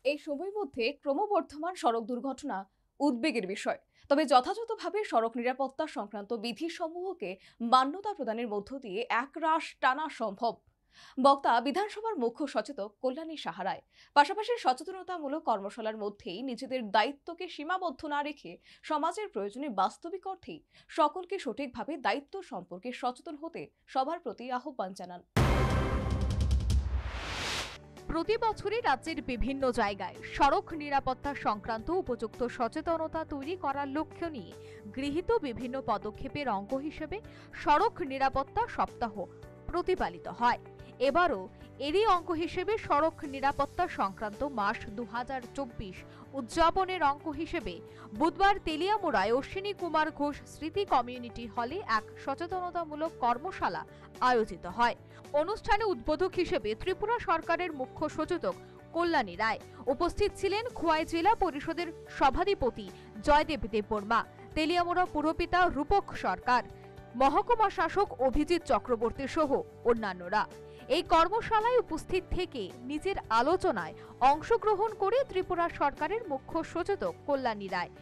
এই সময়ের মধ্যে ক্রমবর্ধমান সড়ক দুর্ঘটনা উদ্বেগের বিষয়। তবে যথাযথভাবে সড়ক নিরাপত্তা সংক্রান্ত বিধিসমূহকে মান্যতা প্রদানের মধ্য দিয়ে একরাশ টানা সম্ভব। বক্তা বিধানসভার মুখ্য সচেতক কল্যাণী সাহারায় পাশাপাশি সচেতনতামূলক কর্মশালার মধ্যেই নিজেদের দায়িত্বকে সীমাবদ্ধ না রেখে সমাজের প্রয়োজনে বাস্তবিক অর্থেই সকলকে সঠিকভাবে দায়িত্ব সম্পর্কে সচেতন হতে সবার প্রতি আহ্বান জানান। প্রতি বছরই রাজ্যের বিভিন্ন জায়গায় সড়ক নিরাপত্তা সংক্রান্ত উপযুক্ত সচেতনতা তৈরি করার লক্ষ্য নিয়ে গৃহীত বিভিন্ন পদক্ষেপের অঙ্গ হিসেবে সড়ক নিরাপত্তা সপ্তাহ প্রতিপালিত হয়। এবারও এরই অঙ্গ হিসেবে সড়ক নিরাপত্তা সংক্রান্ত মাস 2024 উদযাপনের অঙ্গ হিসেবে বুধবার তেলিয়ামুড়ায় অশ্বিনী কুমার ঘোষ স্মৃতি কমিউনিটি হলে এক সচেতনতামূলক কর্মশালা আয়োজিত হয়। অনুষ্ঠানে উদ্বোধক হিসেবে ত্রিপুরা সরকারের মুখ্য সচেতক কল্যাণী রায় উপস্থিত ছিলেন। খোয়াই জেলা পরিষদের সভাধিপতি জয়দেব দেববর্মা, তেলিয়ামুড়া পুরপিতা রূপক সরকার, মহকুমা শাসক অভিজিৎ চক্রবর্তী সহ অন্যান্যরা এই কর্মশালায় উপস্থিত থেকে নিজের আলোচনায় অংশগ্রহণ করে ত্রিপুরা সরকারের মুখ্য সচেতক কল্যাণী রায়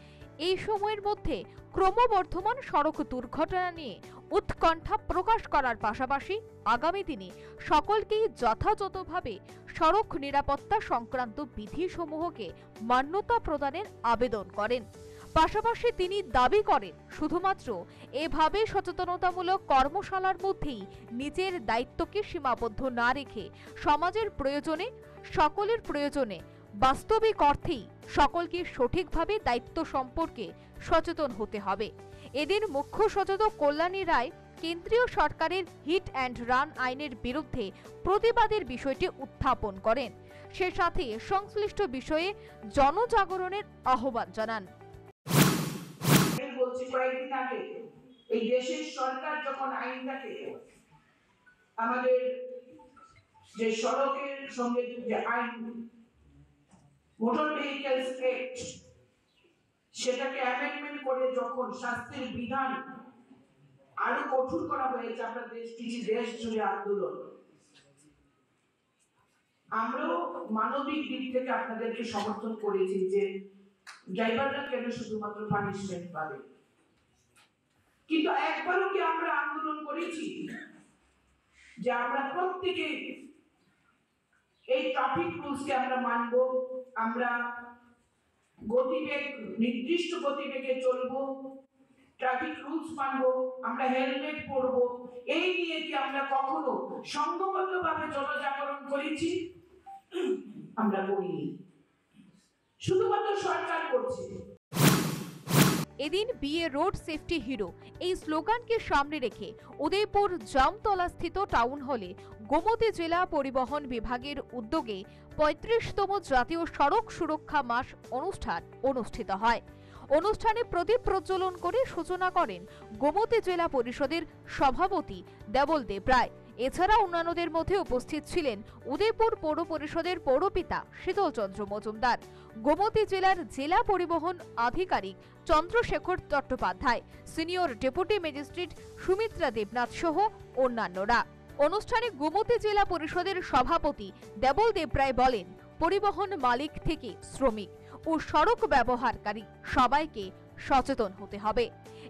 এই সময়ের মধ্যে ক্রমবর্ধমান সড়ক দুর্ঘটনা নিয়ে উৎকণ্ঠা প্রকাশ করার পাশাপাশি আগামী দিনে সকলকেই যথাযথভাবে সড়ক নিরাপত্তা সংক্রান্ত বিধিসমূহকে মান্যতা প্রদানের আবেদন করেন। পাশাপাশি তিনি দাবি করেন শুধুমাত্র এভাবে সচেতনতামূলক কর্মশালার মধ্যেই নিজের দায়িত্বকে সীমাবদ্ধ না রেখে সমাজের প্রয়োজনে সকলের প্রয়োজনে বাস্তবিক অর্থেই সকলকে সঠিকভাবে দায়িত্ব সম্পর্কে সচেতন হতে হবে। এদিন মুখ্য সচেতক কল্যাণী রায় কেন্দ্রীয় সরকারের হিট অ্যান্ড রান আইনের বিরুদ্ধে প্রতিবাদের বিষয়টি উত্থাপন করেন। সে সাথে সংশ্লিষ্ট বিষয়ে জনজাগরণের আহ্বান জানান। বলছি কয়েকদিন আগে এই দেশের সরকার যখন আইনটাকে আমাদের যে সড়কের সঙ্গে যে আইন মোটর ভেহিকলস অ্যাক্ট সেটাকে অ্যামেন্ডমেন্ট করে যখন শাস্তির বিধান আরো কঠোর করা হয়েছে, আমরা কিছু দেশ জুড়ে আন্দোলন, আমরাও মানবিক দিক থেকে আপনাদেরকে সমর্থন করেছি যে ড্রাইভাররা কেন শুধুমাত্র পানিশমেন্ট পাবে। কিন্তু একবারও কি আমরা আন্দোলন করেছি যে আমরা প্রত্যেকে এই ট্রাফিক রুলসকে আমরা মানব, আমরা গতিবেগ নির্দিষ্ট গতিবেগে চলবো, ট্রাফিক রুলস মানব, আমরা হেলমেট পরবো, এই নিয়ে কি আমরা কখনো সংঘবদ্ধভাবে জনজাগরণ করেছি? আমরা করিনি, শুধুমাত্র সরকার করছে। এদিন বিএ রোড সেফটি হিরো এই স্লোগানকে সামনে রেখে উদয়পুর জামতলাস্থিত টাউন হলে গোমতী জেলা পরিবহন বিভাগের উদ্যোগে 35তম জাতীয় সড়ক সুরক্ষা মাস অনুষ্ঠান অনুষ্ঠিত হয়। অনুষ্ঠানে প্রদীপ প্রজ্বলন করে সূচনা করেন গোমতী জেলা পরিষদের সভাপতি দেবল দেব রায়। এছাড়া অন্যান্যদের মধ্যে উপস্থিত ছিলেন উদয়পুর পৌর পরিষদের পৌরপিতা শীতল চন্দ্র মজুমদার, গোমতী জেলার জেলা পরিবহন আধিকারিক Chandrashekhar Chattopadhyay, senior deputy magistrate Sumitra Debnath সহ অন্যান্যরা। অনুষ্ঠানে গোমতী জেলা পরিষদের সভাপতি দেবল দেব রায় বলেন, পরিবহন মালিক থেকে শ্রমিক ও সড়ক ব্যবহারকারী সবাইকে সচেতন হতে হবে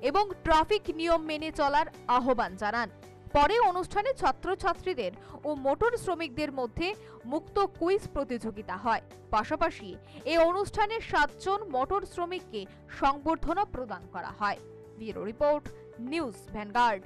এবং ট্রাফিক নিয়ম মেনে চলার আহ্বান জানান। পরে অনুষ্ঠানে ছাত্রছাত্রীদের ও মোটর শ্রমিকদের মধ্যে মুক্ত কুইজ প্রতিযোগিতা হয়। পাশাপাশি এই অনুষ্ঠানে 7 জন মোটর শ্রমিককে সংবর্ধনা প্রদান করা হয়। Bureau report, news vanguard.